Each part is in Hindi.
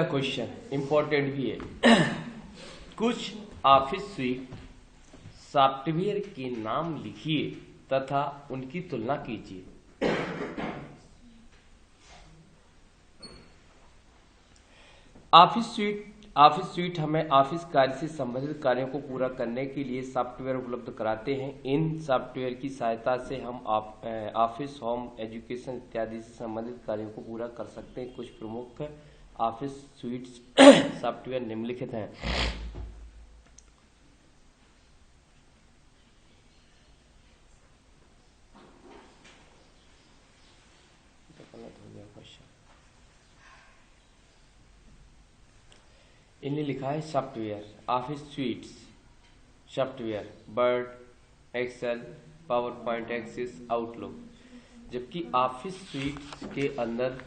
गया क्वेश्चन, इंपॉर्टेंट भी है। कुछ ऑफिस स्वीट सॉफ्टवेयर के नाम लिखिए तथा उनकी तुलना कीजिए। ऑफिस स्वीट हमें ऑफिस कार्य से संबंधित कार्यों को पूरा करने के लिए सॉफ्टवेयर उपलब्ध कराते हैं। इन सॉफ्टवेयर की सहायता से हम ऑफिस, होम, एजुकेशन इत्यादि से संबंधित कार्यों को पूरा कर सकते हैं। कुछ प्रमुख ऑफिस स्वीट सॉफ्टवेयर निम्नलिखित हैं। इन्हें लिखा है software, office suites software, Word, Excel, PowerPoint, Access, Outlook. जबकि ऑफिस स्वीट्स के अंदर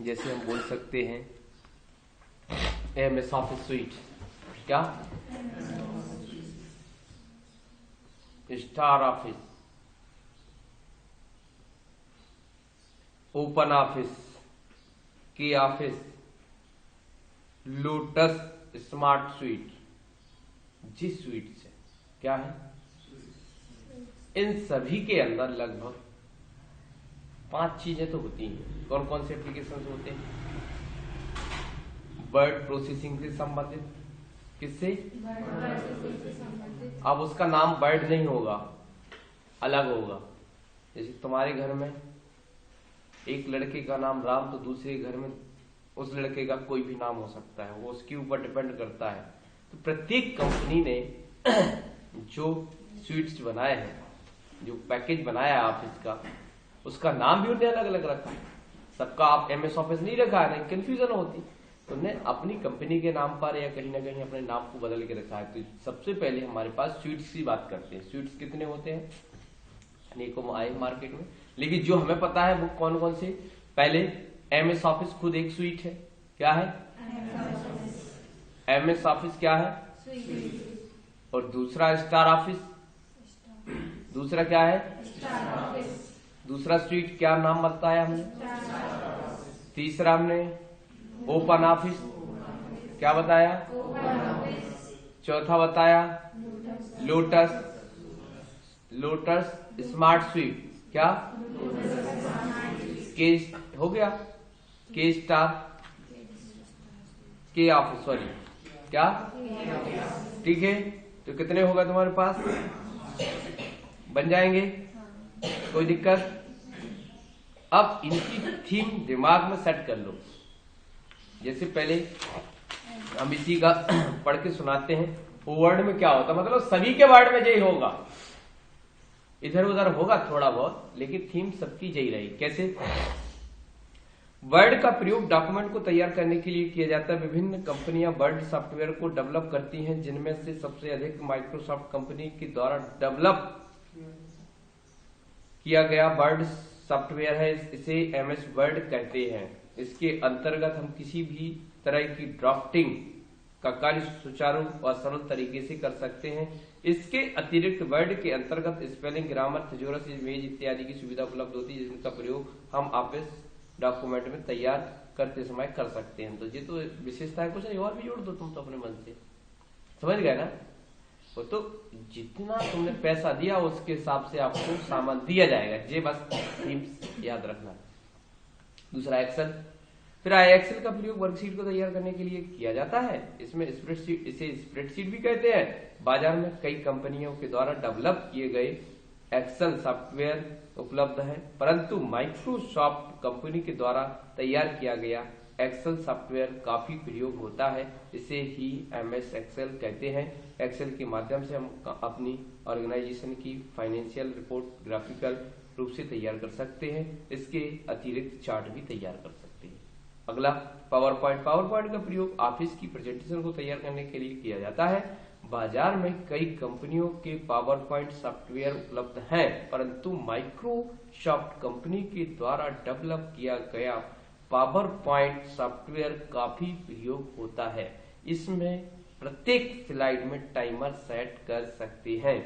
जैसे हम बोल सकते हैं एमएस ऑफिस स्वीट, क्या स्टार ऑफिस, ओपन ऑफिस, की ऑफिस, लोटस स्मार्ट स्वीट, जिस स्वीट से क्या है, इन सभी के अंदर लगभग 5 चीजें तो होती हैं। कौन कौन से एप्लीकेशन होते हैं? वर्ड प्रोसेसिंग से संबंधित, किससे? अब उसका नाम वर्ड नहीं होगा, अलग होगा। जैसे तुम्हारे घर में एक लड़के का नाम राम, तो दूसरे घर में उस लड़के का कोई भी नाम हो सकता है, वो उसके ऊपर डिपेंड करता है। तो प्रत्येक कंपनी ने जो स्वीट्स बनाए हैं, जो पैकेज बनाया है ऑफिस का, उसका नाम भी उन्हें अलग अलग रखा। सबका आप एमएस ऑफिस नहीं रखा है, नहीं कंफ्यूजन होती। तो उन्हें अपनी कंपनी के नाम पर या कहीं ना कहीं अपने नाम को बदल के रखा है। तो सबसे पहले हमारे पास स्वीट्स की बात करते हैं। स्वीट्स कितने होते हैं? अनेकों आए मार्केट में, लेकिन जो हमें पता है वो कौन कौन से। पहले एमएस ऑफिस खुद एक स्वीट है। क्या है? एमएस ऑफिस क्या है? और दूसरा स्टार ऑफिस, दूसरा क्या है? दूसरा स्वीट क्या नाम बताया हमने? तीसरा हमने ओपन ऑफिस क्या बताया? चौथा बताया लोटस स्मार्ट स्वीट, क्या? के हो गया, के स्टार, के ऑफिस, सॉरी क्या, ठीक है। तो कितने होगा तुम्हारे पास? बन जाएंगे, कोई दिक्कत? अब इनकी थीम दिमाग में सेट कर लो। जैसे पहले हम इसी का पढ़ के सुनाते हैं। वर्ड में क्या होता, मतलब सभी के वर्ड में यही होगा, इधर उधर होगा थोड़ा बहुत, लेकिन थीम सबकी यही रही। कैसे? वर्ड का प्रयोग डॉक्यूमेंट को तैयार करने के लिए किया जाता है। विभिन्न कंपनियां वर्ड सॉफ्टवेयर को डेवलप करती हैं, जिनमें से सबसे अधिक माइक्रोसॉफ्ट कंपनी के द्वारा डेवलप किया गया वर्ड सॉफ्टवेयर है। इसे एमएस वर्ड कहते हैं। इसके अंतर्गत हम किसी भी तरह की ड्राफ्टिंग का कार्य सुचारू और सरल तरीके से कर सकते हैं। इसके अतिरिक्त वर्ड के अंतर्गत स्पेलिंग, ग्रामर, थिजोरस, इमेज इत्यादि की सुविधा उपलब्ध होती है, जिनका प्रयोग हम ऑफिस डॉक्यूमेंट में तैयार करते समय कर सकते हैं। तो ये तो विशेषता है, कुछ नहीं और भी जोड़ दो तुम तो अपने मन से, समझ गए ना? वो तो जितना तुमने पैसा दिया उसके हिसाब से आपको सामान दिया जाएगा, ये बस याद रखना। दूसरा एक्सेल। फिर एक्सेल का प्रयोग वर्कशीट को तैयार करने के लिए किया जाता है। इसमें स्प्रेडशीट, इसे स्प्रेडशीट भी कहते हैं। बाजार में कई कंपनियों के द्वारा डेवलप किए गए एक्सेल सॉफ्टवेयर उपलब्ध है, परंतु माइक्रोसॉफ्ट कंपनी के द्वारा तैयार किया गया एक्सेल सॉफ्टवेयर काफी प्रयोग होता है। इसे ही एमएस एक्सेल कहते हैं। एक्सेल के माध्यम से हम अपनी ऑर्गेनाइजेशन की फाइनेंशियल रिपोर्ट ग्राफिकल रूप से तैयार कर सकते हैं। इसके अतिरिक्त चार्ट भी तैयार कर सकते हैं। अगला पावर पॉइंट। पावर पॉइंट का प्रयोग ऑफिस की प्रेजेंटेशन को तैयार करने के लिए किया जाता है। बाजार में कई कंपनियों के पावर पॉइंट सॉफ्टवेयर उपलब्ध हैं, परंतु माइक्रोसॉफ्ट कंपनी के द्वारा डेवलप किया गया पावर पॉइंट सॉफ्टवेयर काफी प्रयोग होता है। इसमें प्रत्येक स्लाइड में टाइमर सेट कर सकते हैं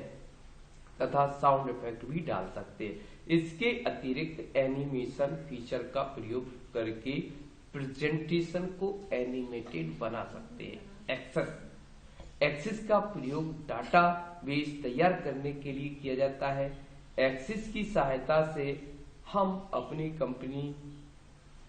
तथा साउंड इफेक्ट भी डाल सकते हैं। इसके अतिरिक्त एनिमेशन फीचर का प्रयोग करके प्रेजेंटेशन को एनिमेटेड बना सकते हैं। एक्सेस का प्रयोग डाटा बेस तैयार करने के लिए किया जाता है। एक्सेस की सहायता से हम अपनी कंपनी,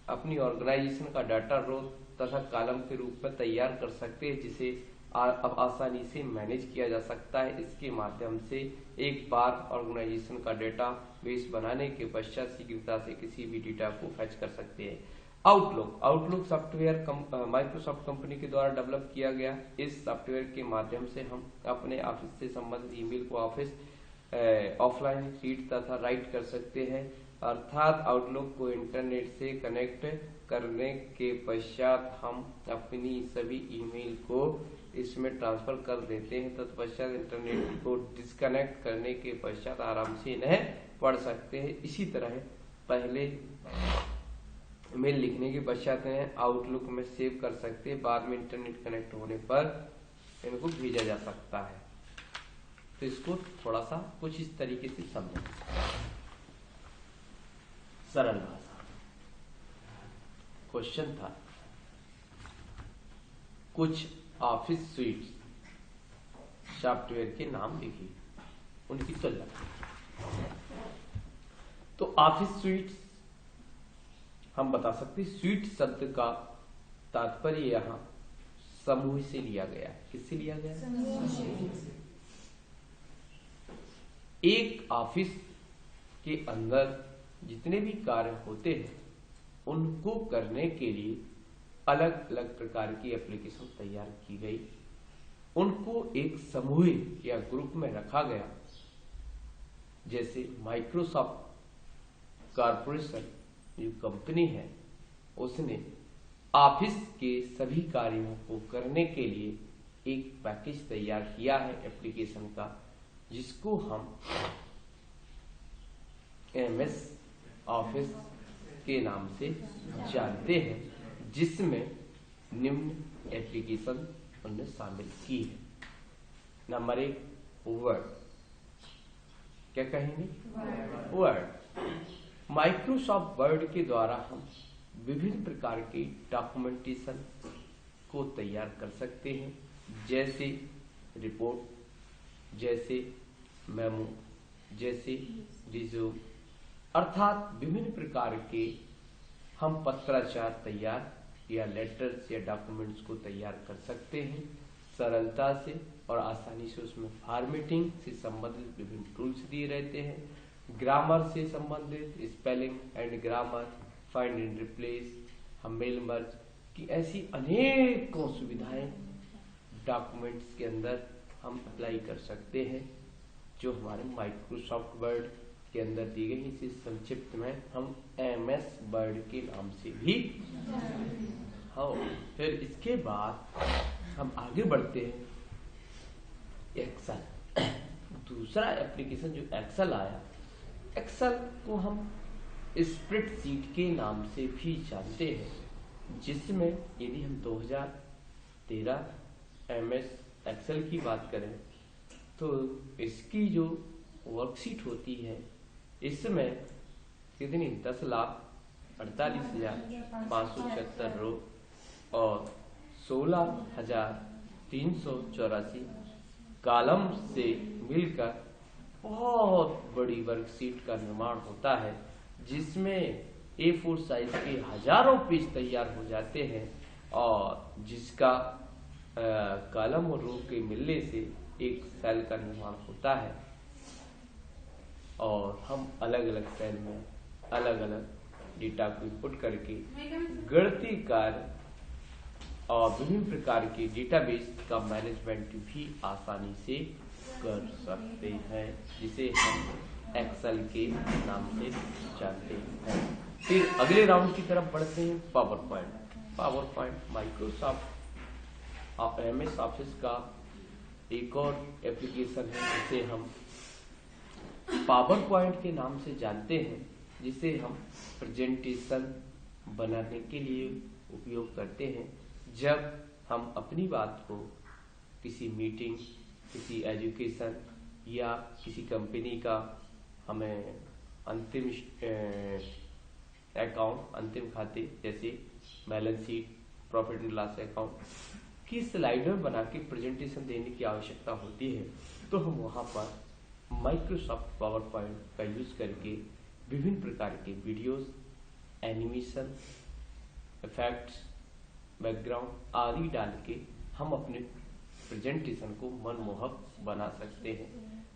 अपनी ऑर्गेनाइजेशन का डाटा रो तथा कॉलम के रूप में तैयार कर सकते हैं, जिसे अब आसानी से मैनेज किया जा सकता है। इसके माध्यम से एक बार ऑर्गेनाइजेशन का डेटा बेस बनाने के पश्चात शीघ्रता से किसी भी डेटा को फैच कर सकते हैं। आउटलुक सॉफ्टवेयर माइक्रोसॉफ्ट कंपनी के द्वारा डेवलप किया गया। इस सॉफ्टवेयर के माध्यम से हम अपने ऑफिस से संबंधित ईमेल को ऑफलाइन रीड तथा राइट कर सकते हैं। अर्थात आउटलुक को इंटरनेट से कनेक्ट करने के पश्चात हम अपनी सभी ईमेल को इसमें ट्रांसफर कर देते हैं। तत्पश्चात इंटरनेट को डिस्कनेक्ट करने के पश्चात आराम से इन्हें पढ़ सकते हैं। इसी तरह पहले मेल लिखने के पश्चात इन्हें आउटलुक में सेव कर सकते हैं, बाद में इंटरनेट कनेक्ट होने पर इनको भेजा जा सकता है। तो इसको थोड़ा सा कुछ इस तरीके से समझें, सरल भाषा। क्वेश्चन था, कुछ ऑफिस स्यूट्स सॉफ्टवेयर के नाम लिखिए, उनकी तुलना। तो ऑफिस स्यूट्स हम बता सकते हैं, स्यूट शब्द का तात्पर्य यहां समूह से लिया गया। किससे लिया गया? एक ऑफिस के अंदर जितने भी कार्य होते हैं उनको करने के लिए अलग अलग प्रकार की एप्लीकेशन तैयार की गई। उनको एक समूह या ग्रुप में रखा गया। जैसे माइक्रोसॉफ्ट कॉर्पोरेशन जो कंपनी है, उसने ऑफिस के सभी कार्यों को करने के लिए एक पैकेज तैयार किया है एप्लीकेशन का, जिसको हम MS ऑफिस के नाम से जानते हैं, जिसमें निम्न एप्लीकेशन उन्होंने शामिल की है। Number 1, word. क्या कहेंगे? वर्ड। माइक्रोसॉफ्ट वर्ड के द्वारा हम विभिन्न प्रकार के डॉक्यूमेंटेशन को तैयार कर सकते हैं, जैसे रिपोर्ट, जैसे मेमो, जैसे रिज्यूम। अर्थात विभिन्न प्रकार के हम पत्राचार तैयार या लेटर्स या डॉक्यूमेंट्स को तैयार कर सकते हैं सरलता से और आसानी से। उसमें फॉर्मेटिंग से संबंधित विभिन्न टूल्स दिए रहते हैं, ग्रामर से संबंधित spelling and grammar, find and replace, हम मेल मर्ज की ऐसी अनेकों सुविधाएं डॉक्यूमेंट्स के अंदर हम अप्लाई कर सकते हैं, जो हमारे माइक्रोसॉफ्ट वर्ड के अंदर दी गई। इसे संक्षिप्त में हम MS वर्ड के नाम से भी हाँ। फिर इसके बाद हम आगे बढ़ते हैं, एक्सेल। दूसरा एप्लीकेशन जो एक्सेल आया, एक्सेल को हम स्प्रेडशीट के नाम से भी जानते हैं, जिसमें यदि हम 2013 MS एक्सेल की बात करें तो इसकी जो वर्कशीट होती है, इसमें कितनी 10,48,576 रो और 16,384 कॉलम से मिलकर बहुत बड़ी वर्कशीट का निर्माण होता है, जिसमें A4 साइज के हजारों पेज तैयार हो जाते हैं और जिसका कॉलम और रो के मिलने से एक सेल का निर्माण होता है। और हम अलग अलग सेल में अलग अलग डेटा को इनपुट करके गणितीय कार्य और विभिन्न प्रकार के डेटाबेस का मैनेजमेंट भी आसानी से कर सकते हैं, जिसे हम एक्सेल के नाम से जानते हैं। फिर अगले राउंड की तरफ बढ़ते हैं, power point Microsoft MS office का एक और एप्लीकेशन है, जिसे हम पावर पॉइंट के नाम से जानते हैं, जिसे हम प्रेजेंटेशन बनाने के लिए उपयोग करते हैं। जब हम अपनी बात को किसी मीटिंग, किसी एजुकेशन या किसी कंपनी का हमें अंतिम अकाउंट, अंतिम खाते जैसे balance sheet, profit and loss account की स्लाइडर बना के प्रेजेंटेशन देने की आवश्यकता होती है, तो हम वहां पर माइक्रोसॉफ्ट पावर पॉइंट का यूज करके विभिन्न प्रकार के वीडियोस, एनिमेशन, इफेक्ट्स, बैकग्राउंड आदि डाल के हम अपने प्रेजेंटेशन को मनमोहक बना सकते हैं।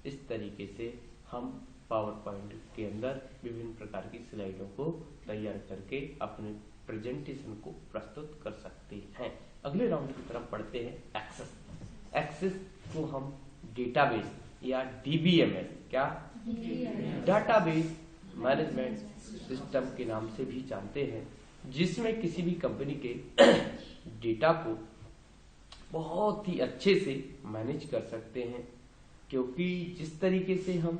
इस तरीके से हम पावर पॉइंट के अंदर विभिन्न प्रकार की स्लाइडों को तैयार करके अपने प्रेजेंटेशन को प्रस्तुत कर सकते हैं। अगले राउंड की तरफ बढ़ते हैं। एक्सेस। एक्सेस को हम डेटाबेस या डीबीएमएस, क्या डाटाबेस मैनेजमेंट सिस्टम के नाम से भी जानते हैं, जिसमें किसी भी कंपनी के डेटा को बहुत ही अच्छे से मैनेज कर सकते हैं। क्योंकि जिस तरीके से हम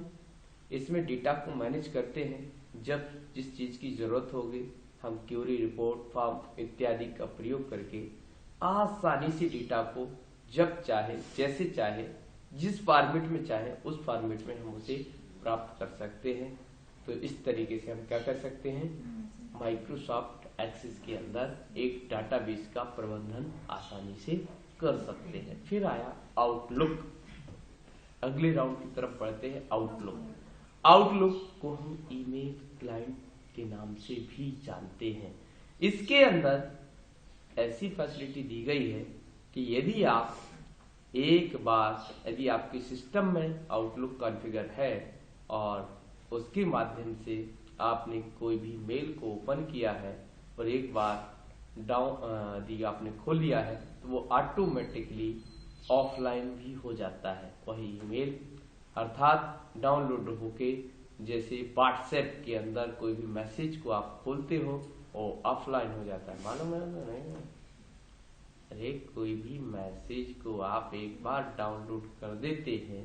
इसमें डेटा को मैनेज करते हैं, जब जिस चीज की जरूरत होगी हम क्यूरी, रिपोर्ट, फॉर्म इत्यादि का प्रयोग करके आसानी से डेटा को जब चाहे, जैसे चाहे, जिस फॉर्मेट में चाहे उस फॉर्मेट में हम उसे प्राप्त कर सकते हैं। तो इस तरीके से हम क्या कर सकते हैं, माइक्रोसॉफ्ट एक्सेस के अंदर एक डाटाबेस का प्रबंधन आसानी से कर सकते हैं। फिर आया आउटलुक। अगले राउंड की तरफ बढ़ते हैं। आउटलुक। आउटलुक को हम ईमेल क्लाइंट के नाम से भी जानते हैं। इसके अंदर ऐसी फैसिलिटी दी गई है कि यदि आप एक बार यदि आपके सिस्टम में आउटलुक कॉन्फ़िगर है और उसके माध्यम से आपने कोई भी मेल को ओपन किया है और एक बार आपने खोल लिया है, तो वो ऑटोमेटिकली ऑफलाइन भी हो जाता है वही ईमेल, अर्थात डाउनलोड होके, जैसे व्हाट्सएप के अंदर कोई भी मैसेज को आप खोलते हो वो ऑफलाइन हो जाता है। मालूम है ना? नहीं। अरे कोई भी मैसेज को आप एक बार डाउनलोड कर देते हैं,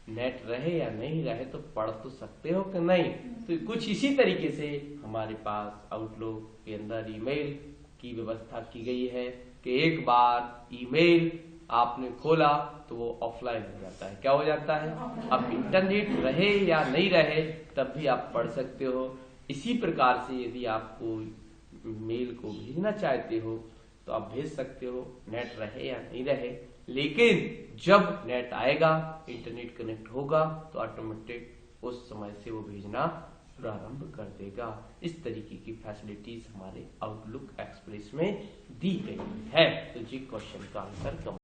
नेट रहे या नहीं रहे तो पढ़ तो सकते हो कि नहीं। तो कुछ इसी तरीके से हमारे पास आउटलुक के अंदर ईमेल की व्यवस्था की गई है कि एक बार ईमेल आपने खोला तो वो ऑफलाइन हो जाता है। क्या हो जाता है? अब इंटरनेट रहे या नहीं रहे तब भी आप पढ़ सकते हो। इसी प्रकार से यदि आपको मेल को भेजना चाहते हो तो आप भेज सकते हो, नेट रहे या नहीं रहे। लेकिन जब नेट आएगा, इंटरनेट कनेक्ट होगा तो ऑटोमेटिक उस समय से वो भेजना प्रारंभ कर देगा। इस तरीके की फैसिलिटीज हमारे आउटलुक एक्सप्रेस में दी गई है। तो जी क्वेश्चन का आंसर